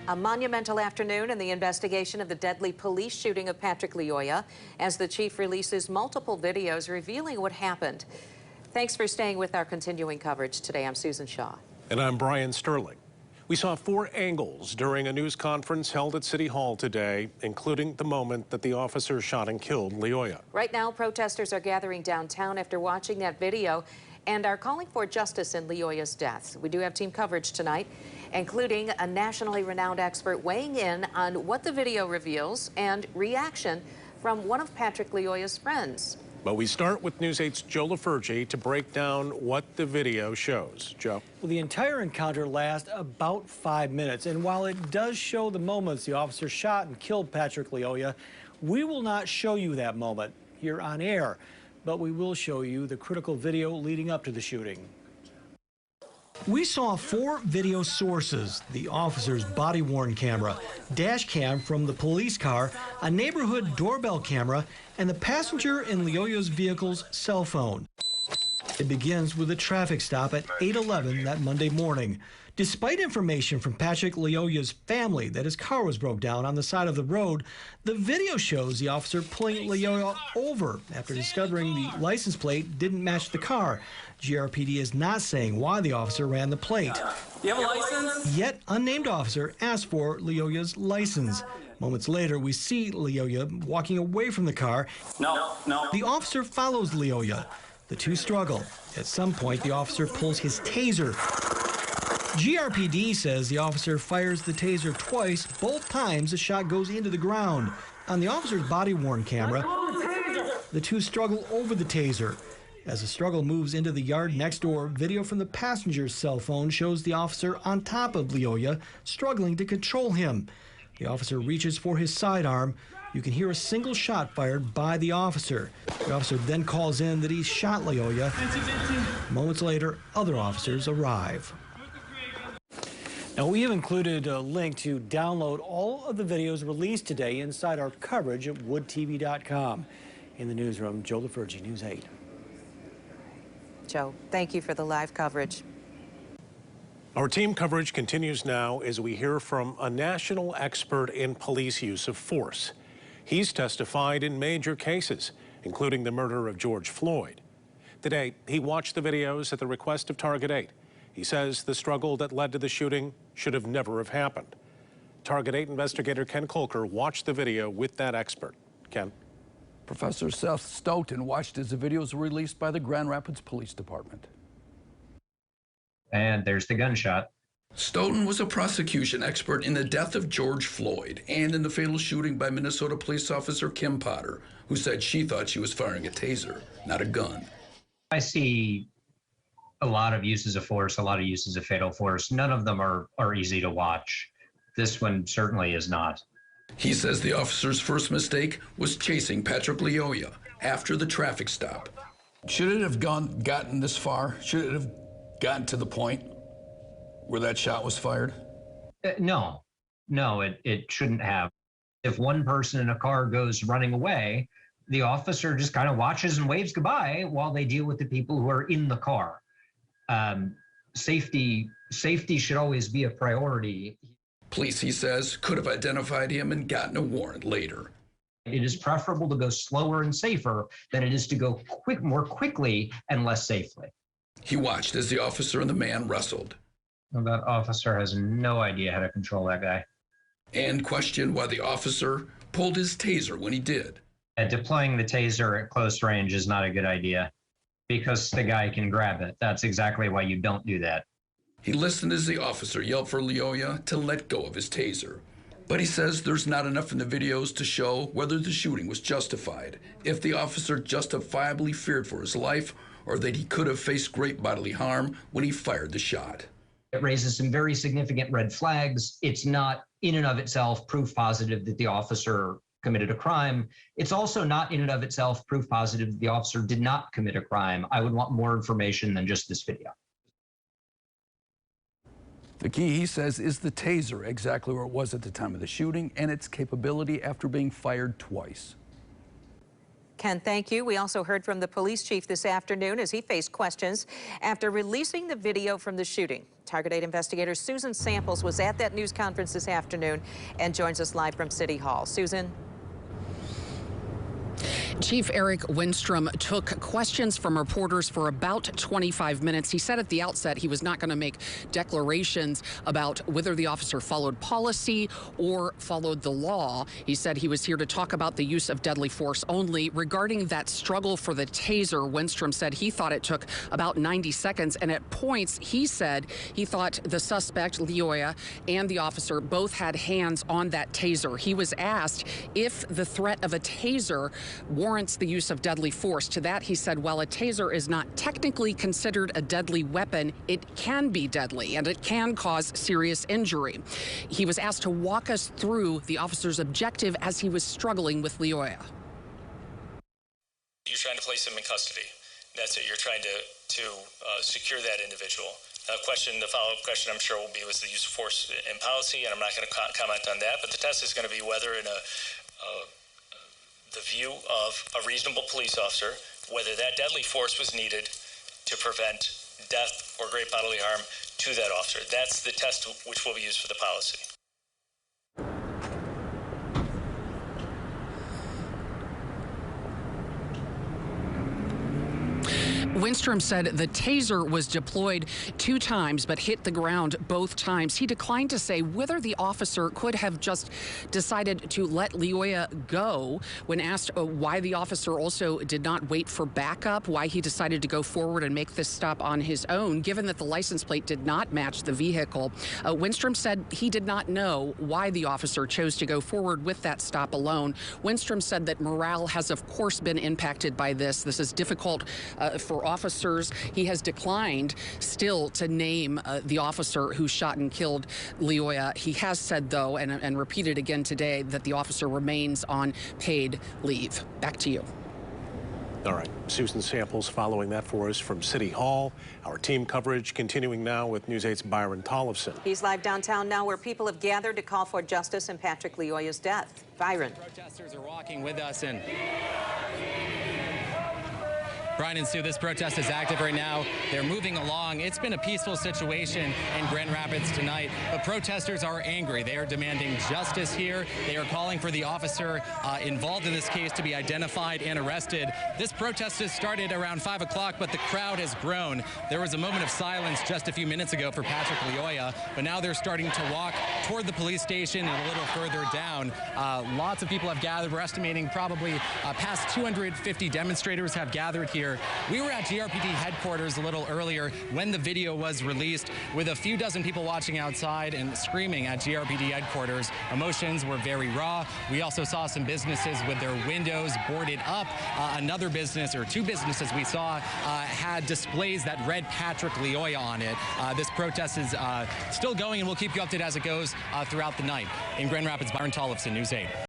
A monumental afternoon in the investigation of the deadly police shooting of Patrick Lyoya as the chief releases multiple videos revealing what happened. Thanks for staying with our continuing coverage today. I'm Susan Shaw. And I'm Brian Sterling. We saw 4 angles during a news conference held at City Hall today, including the moment that the officer shot and killed Lyoya. Right now, protesters are gathering downtown after watching that video and are calling for justice in Lyoya's death. We do have team coverage tonight, including a nationally renowned expert weighing in on what the video reveals and reaction from one of Patrick Lyoya's friends. But we start with News 8's Joe LaFurgey to break down what the video shows. Joe. Well, the entire encounter lasts about 5 minutes, and while it does show the moments the officer shot and killed Patrick Lyoya, we will not show you that moment here on air, but we will show you the critical video leading up to the shooting. We saw 4 video sources: the officer's body-worn camera, dash cam from the police car, a neighborhood doorbell camera, and the passenger in Lyoya's vehicle's cell phone. It begins with a traffic stop at 8:11 that Monday morning. Despite information from Patrick Lyoya's family that his car was broke down on the side of the road, the video shows the officer pulling Lyoya over after discovering the license plate didn't match the car. GRPD is not saying why the officer ran the plate. Do you have a license? Yet unnamed officer asked for Lyoya's license. Moments later, we see Lyoya walking away from the car. No. The officer follows Lyoya. The two struggle. At some point, the officer pulls his taser. GRPD says the officer fires the taser twice. Both times, the shot goes into the ground. On the officer's body-worn camera, the two struggle over the taser. As the struggle moves into the yard next door, video from the passenger's cell phone shows the officer on top of Lyoya, struggling to control him. The officer reaches for his sidearm. You can hear a single shot fired by the officer. The officer then calls in that he shot Lyoya. Moments later, other officers arrive. Now, we have included a link to download all of the videos released today inside our coverage at woodtv.com. In the newsroom, Joe LaFurgey, News 8. Joe, thank you for the live coverage. Our team coverage continues now as we hear from a national expert in police use of force. He's testified in major cases, including the murder of George Floyd. Today, he watched the videos at the request of Target 8. He says the struggle that led to the shooting should have never have happened. Target 8 investigator Ken Kolker watched the video with that expert. Ken. Professor Seth Stoughton watched as the videos were released by the Grand Rapids Police Department. And there's the gunshot. Stoughton was a prosecution expert in the death of George Floyd and in the fatal shooting by Minnesota police officer Kim Potter, who said she thought she was firing a taser, not a gun. I see a lot of uses of force, a lot of uses of fatal force. None of them are easy to watch. This one certainly is not. He says the officer's first mistake was chasing Patrick Lyoya after the traffic stop. Should it have gotten this far? Should it have gotten to the point where that shot was fired? No, it shouldn't have. If one person in a car goes running away, the officer just kind of watches and waves goodbye while they deal with the people who are in the car. Safety should always be a priority. Police, he says, could have identified him and gotten a warrant later. It is preferable to go slower and safer than it is to go more quickly and less safely. He watched as the officer and the man wrestled. Well, that officer has no idea how to control that guy. And questioned why the officer pulled his taser when he did. Deploying the taser at close range is not a good idea because the guy can grab it. That's exactly why you don't do that. He listened as the officer yelled for Lyoya to let go of his taser. But he says there's not enough in the videos to show whether the shooting was justified, if the officer justifiably feared for his life, or that he could have faced great bodily harm when he fired the shot. It raises some very significant red flags. It's not in and of itself proof positive that the officer committed a crime. It's also not in and of itself proof positive that the officer did not commit a crime. I would want more information than just this video. The key, he says, is the taser, exactly where it was at the time of the shooting, and its capability after being fired twice. Ken, thank you. We also heard from the police chief this afternoon as he faced questions after releasing the video from the shooting. Target 8 investigator Susan Samples was at that news conference this afternoon and joins us live from City Hall. Susan. Chief Eric Winstrom took questions from reporters for about 25 minutes. He said at the outset he was not going to make declarations about whether the officer followed policy or followed the law. He said he was here to talk about the use of deadly force only. Regarding that struggle for the taser, Winstrom said he thought it took about 90 seconds. And at points, he said he thought the suspect, Lyoya, and the officer both had hands on that taser. He was asked if the threat of a taser warrants the use of deadly force. To that, he said, while a taser is not technically considered a deadly weapon, it can be deadly and it can cause serious injury. He was asked to walk us through the officer's objective as he was struggling with Lyoya. You're trying to place him in custody. That's it. You're trying to secure that individual. The follow-up question, I'm sure, will be, was the use of force in policy, and I'm not going to comment on that. But the test is going to be whether in the view of a reasonable police officer, whether that deadly force was needed to prevent death or great bodily harm to that officer. That's the test which will be used for the policy. Winstrom said the taser was deployed 2 times but hit the ground both times. He declined to say whether the officer could have just decided to let Lyoya go. When asked why the officer also did not wait for backup, why he decided to go forward and make this stop on his own, given that the license plate did not match the vehicle, Winstrom said he did not know why the officer chose to go forward with that stop alone. Winstrom said that morale has, of course, been impacted by this. This is difficult for officers. He has declined still to name the officer who shot and killed Lyoya. He has said, though, and repeated again today, that the officer remains on paid leave. Back to you. All right. Susan Samples following that for us from City Hall. Our team coverage continuing now with News 8's Byron Tollefson. He's live downtown now where people have gathered to call for justice in Patrick Lyoya's death. Byron. Protesters are walking with us and Brian and Sue, this protest is active right now. They're moving along. It's been a peaceful situation in Grand Rapids tonight, but protesters are angry. They are demanding justice here. They are calling for the officer involved in this case to be identified and arrested. This protest has started around 5 o'clock, but the crowd has grown. There was a moment of silence just a few minutes ago for Patrick Lyoya, but now they're starting to walk toward the police station and a little further down. Lots of people have gathered. We're estimating probably past 250 demonstrators have gathered here. We were at GRPD headquarters a little earlier when the video was released, with a few dozen people watching outside and screaming at GRPD headquarters. Emotions were very raw. We also saw some businesses with their windows boarded up. Another business, or 2 businesses we saw, had displays that read Patrick Lyoya on it. This protest is still going, and we'll keep you updated as it goes throughout the night. In Grand Rapids, Byron Tollefson, News 8.